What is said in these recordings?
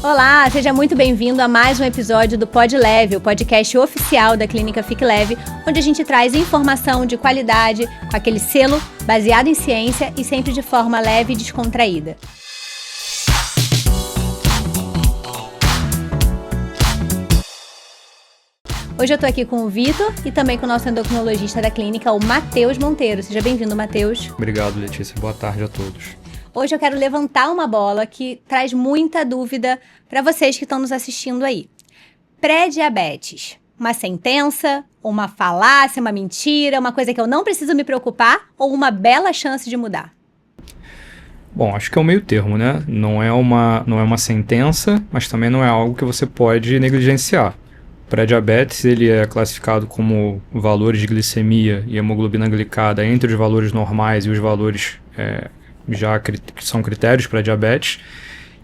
Olá, seja muito bem-vindo a mais um episódio do Pod Leve, o podcast oficial da Clínica Fique Leve, onde a gente traz informação de qualidade, com aquele selo baseado em ciência e sempre de forma leve e descontraída. Hoje eu tô aqui com o Vitor e também com o nosso endocrinologista da clínica, o Matheus Monteiro. Seja bem-vindo, Matheus. Obrigado, Letícia. Boa tarde a todos. Hoje eu quero levantar uma bola que traz muita dúvida para vocês que estão nos assistindo aí. Pré-diabetes, uma sentença, uma falácia, uma mentira, uma coisa que eu não preciso me preocupar ou uma bela chance de mudar? Bom, acho que é o meio termo, né? Não é uma sentença, mas também não é algo que você pode negligenciar. Pré-diabetes, ele é classificado como valores de glicemia e hemoglobina glicada entre os valores normais e os valores que são critérios para diabetes.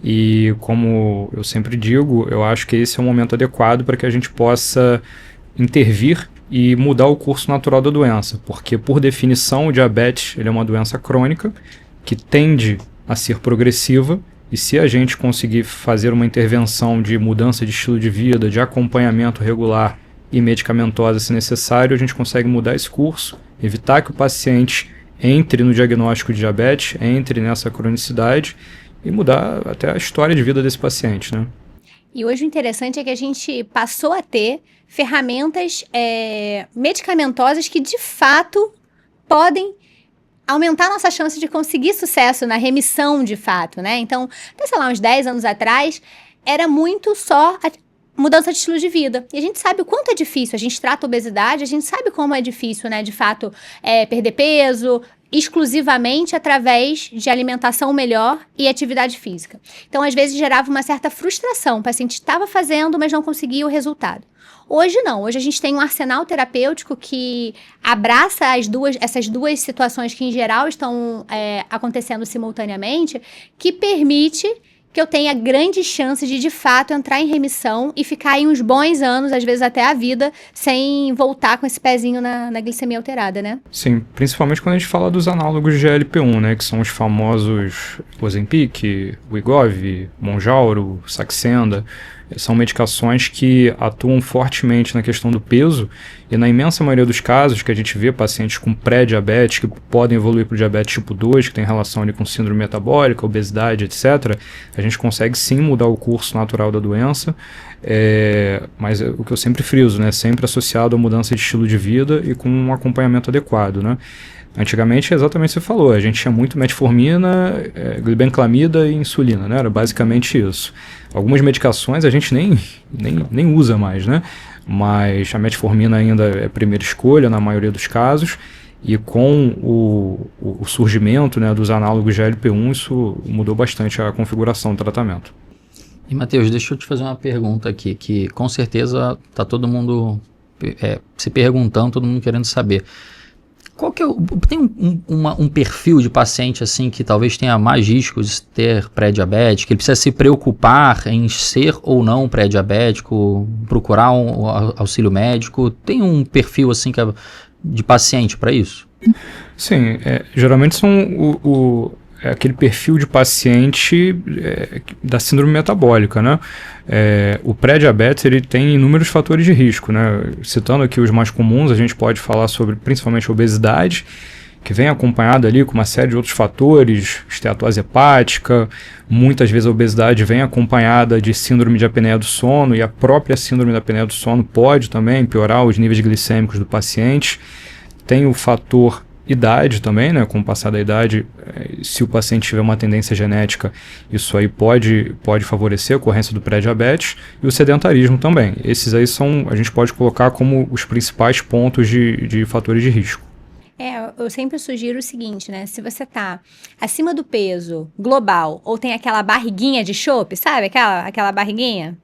E como eu sempre digo, eu acho que esse é um momento adequado para que a gente possa intervir e mudar o curso natural da doença, porque por definição o diabetes ele é uma doença crônica que tende a ser progressiva, e se a gente conseguir fazer uma intervenção de mudança de estilo de vida, de acompanhamento regular e medicamentosa se necessário, a gente consegue mudar esse curso, evitar que o paciente entre no diagnóstico de diabetes, entre nessa cronicidade e mudar até a história de vida desse paciente, né? E hoje o interessante é que a gente passou a ter ferramentas medicamentosas que de fato podem aumentar a nossa chance de conseguir sucesso na remissão de fato, né? Então, até, sei lá, uns 10 anos atrás, era muito só a mudança de estilo de vida. E a gente sabe o quanto é difícil. A gente trata a obesidade, a gente sabe como é difícil, né? De fato, perder peso exclusivamente através de alimentação melhor e atividade física. Então, às vezes, gerava uma certa frustração. O paciente estava fazendo, mas não conseguia o resultado. Hoje não, hoje a gente tem um arsenal terapêutico que abraça essas duas situações que em geral estão acontecendo simultaneamente, que permite que eu tenha grandes chances de fato entrar em remissão e ficar aí uns bons anos, às vezes até a vida, sem voltar com esse pezinho na glicemia alterada, né? Sim, principalmente quando a gente fala dos análogos de GLP-1, né, que são os famosos Ozempic, Wegovy, Mounjaro, Saxenda. São medicações que atuam fortemente na questão do peso e na imensa maioria dos casos que a gente vê pacientes com pré-diabetes que podem evoluir para o diabetes tipo 2, que tem relação ali com síndrome metabólica, obesidade, etc., a gente consegue sim mudar o curso natural da doença, mas o que eu sempre friso, né, sempre associado à mudança de estilo de vida e com um acompanhamento adequado, né? Antigamente, exatamente o que você falou, a gente tinha muito metformina, glibenclamida e insulina, né? Era basicamente isso. Algumas medicações a gente nem usa mais, né? Mas a metformina ainda é a primeira escolha na maioria dos casos, e com o surgimento, né, dos análogos de GLP-1, isso mudou bastante a configuração do tratamento. E, Matheus, deixa eu te fazer uma pergunta aqui, que com certeza está todo mundo se perguntando, todo mundo querendo saber. Qual que tem um perfil de paciente assim que talvez tenha mais risco de ter pré-diabetes, que ele precisa se preocupar em ser ou não pré-diabético, procurar um auxílio médico? Tem um perfil assim de paciente para isso? Sim, geralmente são aquele perfil de paciente da síndrome metabólica, né? O pré-diabetes ele tem inúmeros fatores de risco, né? Citando aqui os mais comuns, a gente pode falar sobre principalmente a obesidade, que vem acompanhada ali com uma série de outros fatores, esteatose hepática, muitas vezes a obesidade vem acompanhada de síndrome de apneia do sono, e a própria síndrome da apneia do sono pode também piorar os níveis glicêmicos do paciente. Tem o fator idade também, né? Com o passar da idade, se o paciente tiver uma tendência genética, isso aí pode favorecer a ocorrência do pré-diabetes, e o sedentarismo também. Esses aí a gente pode colocar como os principais pontos de fatores de risco. Eu sempre sugiro o seguinte, né? Se você tá acima do peso global ou tem aquela barriguinha de chope, sabe? Aquela barriguinha?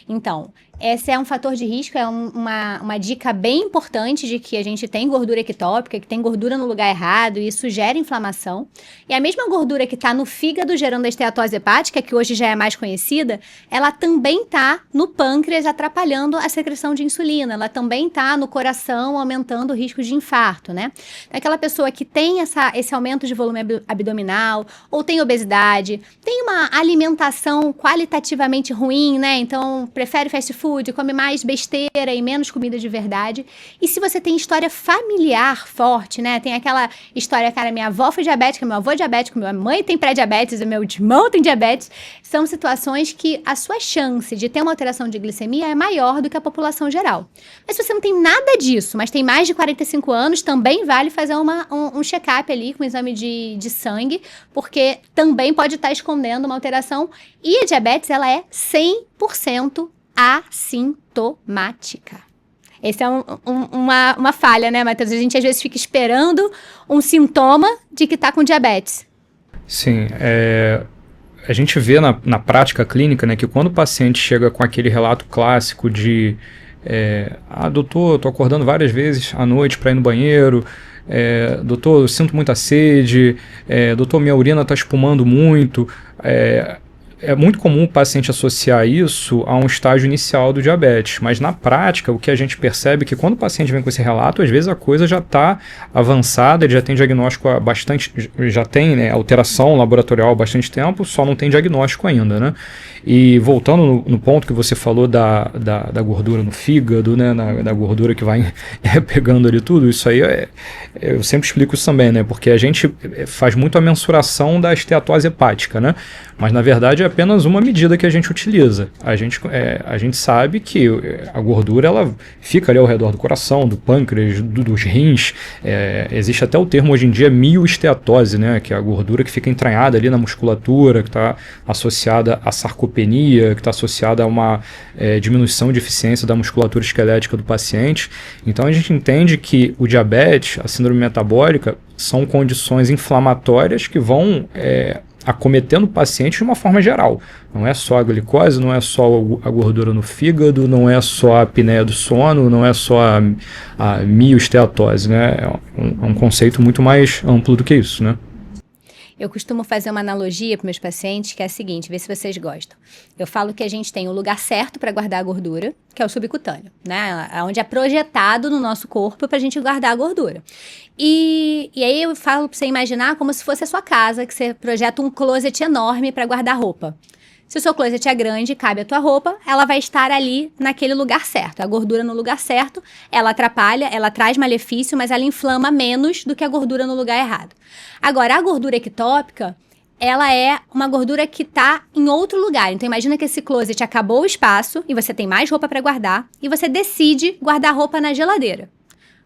Então, Esse é um fator de risco, é uma dica bem importante de que a gente tem gordura ectópica, que tem gordura no lugar errado, e isso gera inflamação. E a mesma gordura que está no fígado gerando a esteatose hepática, que hoje já é mais conhecida, ela também está no pâncreas atrapalhando a secreção de insulina, ela também está no coração aumentando o risco de infarto, né? Aquela pessoa que tem esse aumento de volume abdominal, ou tem obesidade, tem uma alimentação qualitativamente ruim, né? Então, prefere fast food, come mais besteira e menos comida de verdade. E se você tem história familiar forte, né? Tem aquela história, cara, minha avó foi diabética, meu avô é diabético, minha mãe tem pré-diabetes, meu irmão tem diabetes. São situações que a sua chance de ter uma alteração de glicemia é maior do que a população geral. Mas se você não tem nada disso, mas tem mais de 45 anos, também vale fazer um check-up ali com um exame de sangue, porque também pode estar escondendo uma alteração. E a diabetes, ela é 100% assintomática. Essa é uma falha, né, Matheus? A gente às vezes fica esperando um sintoma de que está com diabetes. Sim, a gente vê na prática clínica, né, que quando o paciente chega com aquele relato clássico de doutor, eu tô acordando várias vezes à noite para ir no banheiro, doutor, eu sinto muita sede, doutor, minha urina está espumando muito, é muito comum o paciente associar isso a um estágio inicial do diabetes, mas na prática o que a gente percebe é que quando o paciente vem com esse relato, às vezes a coisa já está avançada, ele já tem diagnóstico há bastante, já tem, né, alteração laboratorial há bastante tempo, só não tem diagnóstico ainda, né? E voltando no ponto que você falou da gordura no fígado, né, da gordura que vai pegando ali tudo, isso aí eu sempre explico isso também, né, porque a gente faz muito a mensuração da esteatose hepática, né, mas na verdade é apenas uma medida que a gente utiliza. A gente sabe que a gordura ela fica ali ao redor do coração, do pâncreas, dos rins. Existe até o termo hoje em dia mioesteatose, né, que é a gordura que fica entranhada ali na musculatura, que está associada à sarcopenia, que está associada a uma diminuição de eficiência da musculatura esquelética do paciente. Então a gente entende que o diabetes, a síndrome metabólica, são condições inflamatórias que vão acometendo o paciente de uma forma geral. Não é só a glicose, não é só a gordura no fígado, não é só a apneia do sono, não é só a mioesteatose, né? É um conceito muito mais amplo do que isso, né? Eu costumo fazer uma analogia para meus pacientes, que é a seguinte, vê se vocês gostam. Eu falo que a gente tem o lugar certo para guardar a gordura, que é o subcutâneo, né? Onde é projetado no nosso corpo para a gente guardar a gordura. E aí eu falo para você imaginar como se fosse a sua casa, que você projeta um closet enorme para guardar roupa. Se o seu closet é grande, cabe a tua roupa, ela vai estar ali naquele lugar certo. A gordura no lugar certo, ela atrapalha, ela traz malefício, mas ela inflama menos do que a gordura no lugar errado. Agora, a gordura ectópica, ela é uma gordura que está em outro lugar. Então, imagina que esse closet acabou o espaço e você tem mais roupa para guardar e você decide guardar a roupa na geladeira.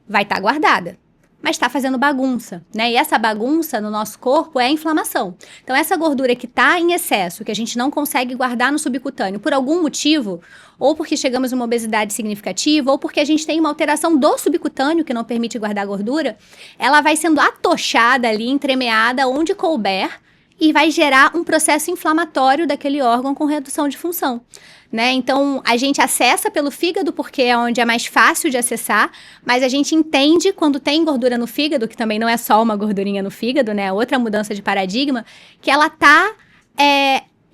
Vai estar guardada, mas está fazendo bagunça, né? E essa bagunça no nosso corpo é a inflamação. Então, essa gordura que está em excesso, que a gente não consegue guardar no subcutâneo por algum motivo, ou porque chegamos a uma obesidade significativa, ou porque a gente tem uma alteração do subcutâneo que não permite guardar gordura, ela vai sendo atochada ali, entremeada onde couber, e vai gerar um processo inflamatório daquele órgão com redução de função. Né? Então, a gente acessa pelo fígado porque é onde é mais fácil de acessar, mas a gente entende quando tem gordura no fígado, que também não é só uma gordurinha no fígado, né? Outra mudança de paradigma, que ela tá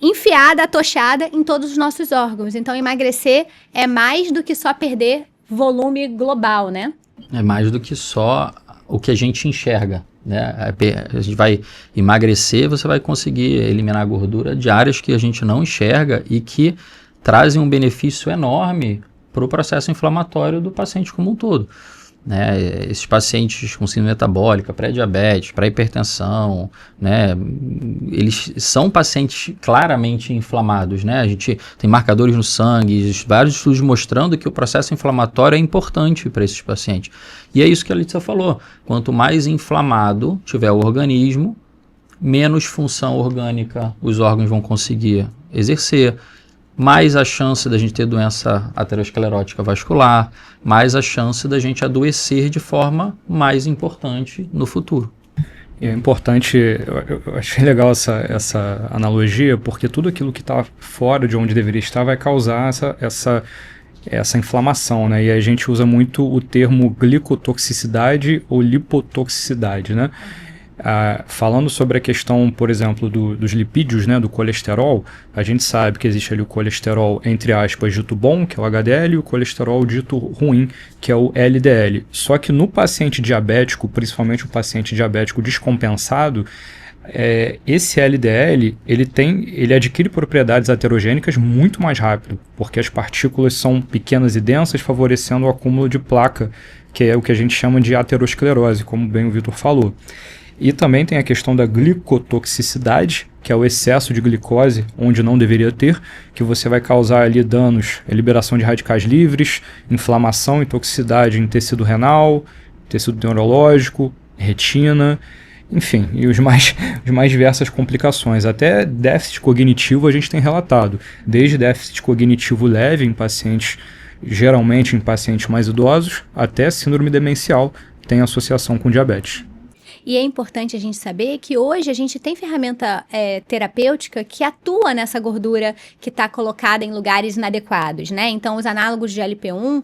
enfiada, atochada em todos os nossos órgãos. Então, emagrecer é mais do que só perder volume global, né? É mais do que só o que a gente enxerga, né? A gente vai emagrecer, você vai conseguir eliminar a gordura de áreas que a gente não enxerga e que trazem um benefício enorme para o processo inflamatório do paciente como um todo, né? Esses pacientes com síndrome metabólica, pré-diabetes, pré-hipertensão, né? Eles são pacientes claramente inflamados, né? A gente tem marcadores no sangue, vários estudos mostrando que o processo inflamatório é importante para esses pacientes. E é isso que a Letícia falou, quanto mais inflamado tiver o organismo, menos função orgânica os órgãos vão conseguir exercer, mais a chance da gente ter doença aterosclerótica vascular, mais a chance da gente adoecer de forma mais importante no futuro. É importante, eu achei legal essa analogia, porque tudo aquilo que está fora de onde deveria estar vai causar essa essa inflamação, né? E a gente usa muito o termo glicotoxicidade ou lipotoxicidade, né? Falando sobre a questão, por exemplo, dos lipídios, né, do colesterol, a gente sabe que existe ali o colesterol, entre aspas, dito bom, que é o HDL, e o colesterol dito ruim, que é o LDL. Só que no paciente diabético, principalmente o paciente diabético descompensado, esse LDL, ele adquire propriedades aterogênicas muito mais rápido, porque as partículas são pequenas e densas, favorecendo o acúmulo de placa, que é o que a gente chama de aterosclerose, como bem o Vitor falou. E também tem a questão da glicotoxicidade, que é o excesso de glicose, onde não deveria ter, que você vai causar ali danos, liberação de radicais livres, inflamação e toxicidade em tecido renal, tecido neurológico, retina, enfim, e os mais diversas complicações. Até déficit cognitivo a gente tem relatado, desde déficit cognitivo leve em pacientes, geralmente em pacientes mais idosos, até síndrome demencial, tem associação com diabetes. E é importante a gente saber que hoje a gente tem ferramenta terapêutica que atua nessa gordura que está colocada em lugares inadequados, né? Então, os análogos de GLP-1,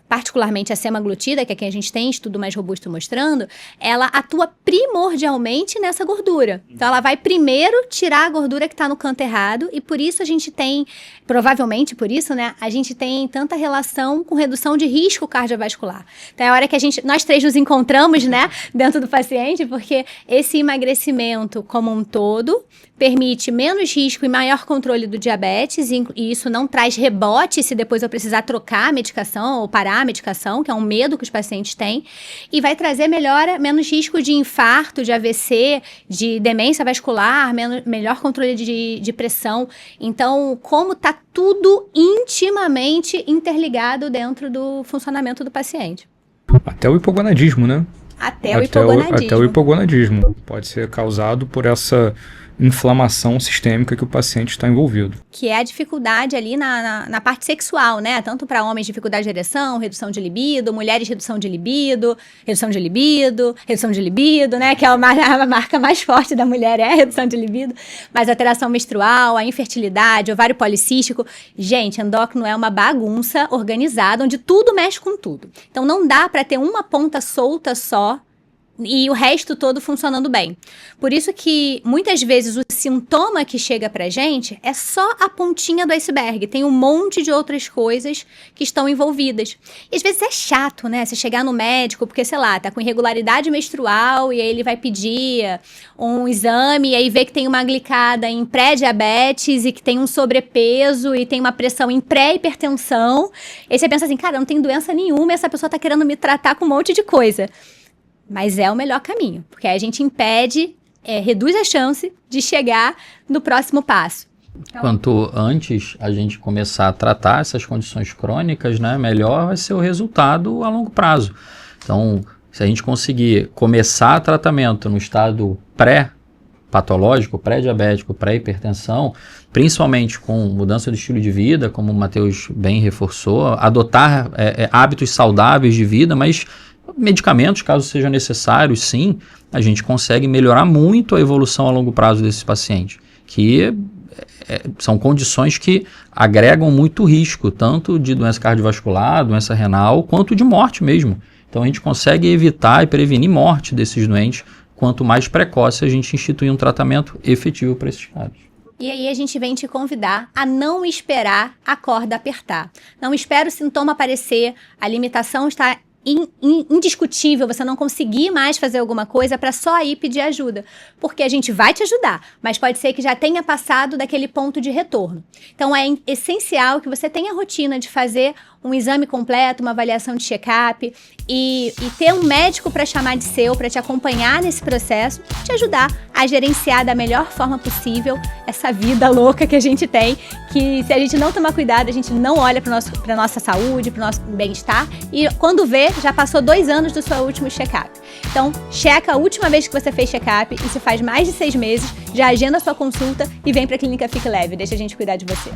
particularmente a semaglutida, que é quem a gente tem estudo mais robusto mostrando, ela atua primordialmente nessa gordura. Então, ela vai primeiro tirar a gordura que está no canto errado e por isso a gente tem, provavelmente por isso, né? A gente tem tanta relação com redução de risco cardiovascular. Então, é a hora que nós três nos encontramos, né? Dentro do paciente, porque esse emagrecimento como um todo permite menos risco e maior controle do diabetes, e isso não traz rebote se depois eu precisar trocar a medicação ou parar a medicação, que é um medo que os pacientes têm, e vai trazer menos risco de infarto, de AVC, de demência vascular, melhor controle de pressão. Então, como está tudo intimamente interligado dentro do funcionamento do paciente. Até o hipogonadismo, né? Até o hipogonadismo pode ser causado por essa inflamação sistêmica que o paciente está envolvido. Que é a dificuldade ali na parte sexual, né? Tanto para homens, dificuldade de ereção, redução de libido, mulheres, redução de libido, né? Que é a marca mais forte da mulher, é a redução de libido. Mas alteração menstrual, a infertilidade, ovário policístico. Gente, endócrino é uma bagunça organizada, onde tudo mexe com tudo. Então, não dá para ter uma ponta solta só e o resto todo funcionando bem. Por isso que, muitas vezes, o sintoma que chega pra gente é só a pontinha do iceberg. Tem um monte de outras coisas que estão envolvidas. E, às vezes, é chato, né? Você chegar no médico, porque, sei lá, tá com irregularidade menstrual, e aí ele vai pedir um exame, e aí vê que tem uma glicada em pré-diabetes, e que tem um sobrepeso, e tem uma pressão em pré-hipertensão. E aí você pensa assim, cara, não tem doença nenhuma, e essa pessoa tá querendo me tratar com um monte de coisa. Mas é o melhor caminho, porque aí a gente impede, reduz a chance de chegar no próximo passo. Então, quanto antes a gente começar a tratar essas condições crônicas, né, melhor vai ser o resultado a longo prazo. Então, se a gente conseguir começar tratamento no estado pré-patológico, pré-diabético, pré-hipertensão, principalmente com mudança do estilo de vida, como o Matheus bem reforçou, adotar hábitos saudáveis de vida, mas medicamentos, caso seja necessário, sim, a gente consegue melhorar muito a evolução a longo prazo desses pacientes, que são condições que agregam muito risco, tanto de doença cardiovascular, doença renal, quanto de morte mesmo. Então a gente consegue evitar e prevenir morte desses doentes, quanto mais precoce a gente instituir um tratamento efetivo para esses casos. E aí a gente vem te convidar a não esperar a corda apertar. Não espera o sintoma aparecer, a limitação está indiscutível, você não conseguir mais fazer alguma coisa para só ir pedir ajuda, porque a gente vai te ajudar, mas pode ser que já tenha passado daquele ponto de retorno. Então é essencial que você tenha a rotina de fazer um exame completo, uma avaliação de check-up e ter um médico para chamar de seu, para te acompanhar nesse processo, te ajudar a gerenciar da melhor forma possível essa vida louca que a gente tem, que se a gente não tomar cuidado, a gente não olha para nossa saúde, para o nosso bem-estar, e quando vê, já passou 2 anos do seu último check-up. Então, checa a última vez que você fez check-up, e se faz mais de 6 meses, já agenda a sua consulta e vem para a Clínica Fique Leve, deixa a gente cuidar de você.